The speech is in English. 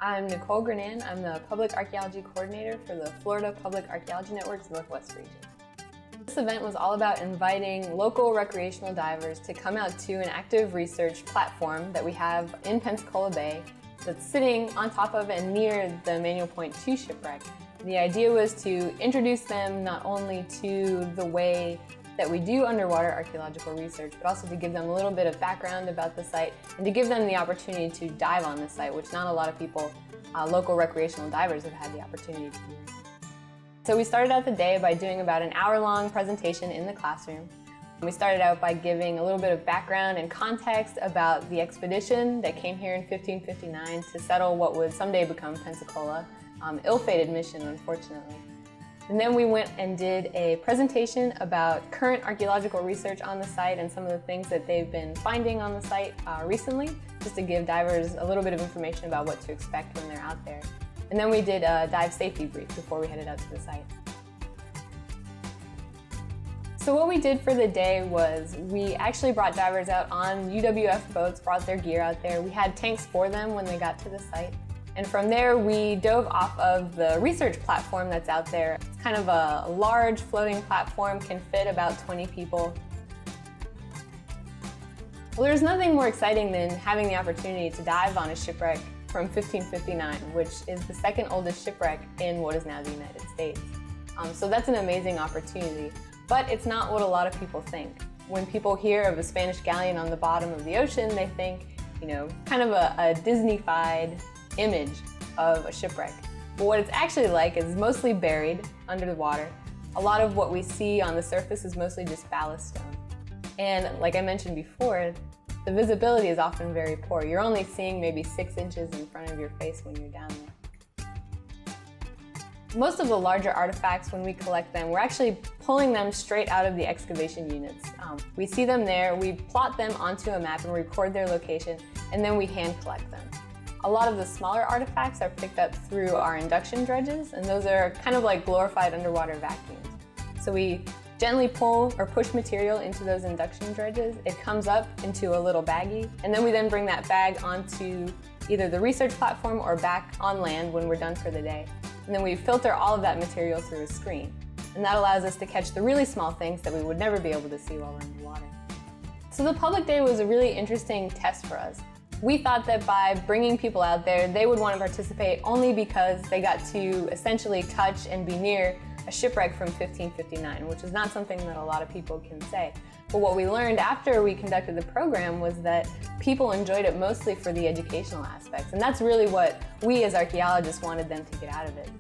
I'm Nicole Grinnan. I'm the Public Archaeology Coordinator for the Florida Public Archaeology Network's Northwest region. This event was all about inviting local recreational divers to come out to an active research platform that we have in Pensacola Bay that's sitting on top of and near the Manual Point 2 shipwreck. The idea was to introduce them not only to the way that we do underwater archaeological research, but also to give them a little bit of background about the site and to give them the opportunity to dive on the site, which not a lot of people, local recreational divers, have had the opportunity to do. So we started out the day by doing about an hour-long presentation in the classroom. We started out by giving a little bit of background and context about the expedition that came here in 1559 to settle what would someday become Pensacola. Ill-fated mission, unfortunately. And then we went and did a presentation about current archaeological research on the site and some of the things that they've been finding on the site recently, just to give divers a little bit of information about what to expect when they're out there. And then we did a dive safety brief before we headed out to the site. So what we did for the day was we actually brought divers out on UWF boats, brought their gear out there. We had tanks for them when they got to the site. And from there, we dove off of the research platform that's out there. It's kind of a large floating platform, can fit about 20 people. Well, there's nothing more exciting than having the opportunity to dive on a shipwreck from 1559, which is the second oldest shipwreck in what is now the United States. So that's an amazing opportunity, but it's not what a lot of people think. When people hear of a Spanish galleon on the bottom of the ocean, they think, you know, kind of a Disney-fied image of a shipwreck. But what it's actually like is mostly buried under the water. A lot of what we see on the surface is mostly just ballast stone. And like I mentioned before, the visibility is often very poor. You're only seeing maybe 6 inches in front of your face when you're down there. Most of the larger artifacts, when we collect them, we're actually pulling them straight out of the excavation units. We see them there, we plot them onto a map and record their location, and then we hand collect them. A lot of the smaller artifacts are picked up through our induction dredges, and those are kind of like glorified underwater vacuums. So we gently pull or push material into those induction dredges. It comes up into a little baggie, and then we bring that bag onto either the research platform or back on land when we're done for the day. And then we filter all of that material through a screen. And that allows us to catch the really small things that we would never be able to see while we're in the water. So the public day was a really interesting test for us. We thought that by bringing people out there, they would want to participate only because they got to essentially touch and be near a shipwreck from 1559, which is not something that a lot of people can say. But what we learned after we conducted the program was that people enjoyed it mostly for the educational aspects, and that's really what we as archaeologists wanted them to get out of it.